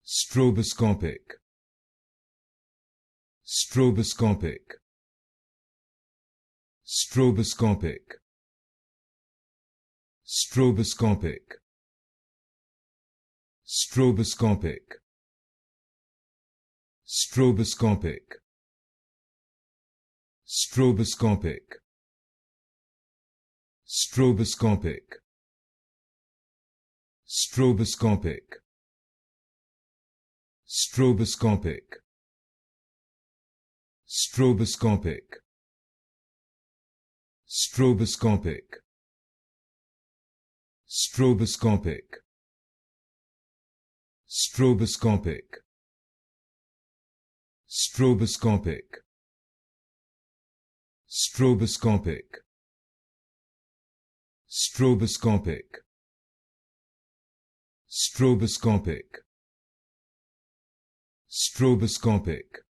Stroboscopic. Stroboscopic. Stroboscopic. Stroboscopic. Stroboscopic. Stroboscopic. Stroboscopic. Stroboscopic. Stroboscopic. Stroboscopic. Stroboscopic. Stroboscopic. Stroboscopic. Stroboscopic. Stroboscopic. Stroboscopic. Stroboscopic. Stroboscopic. Stroboscopic.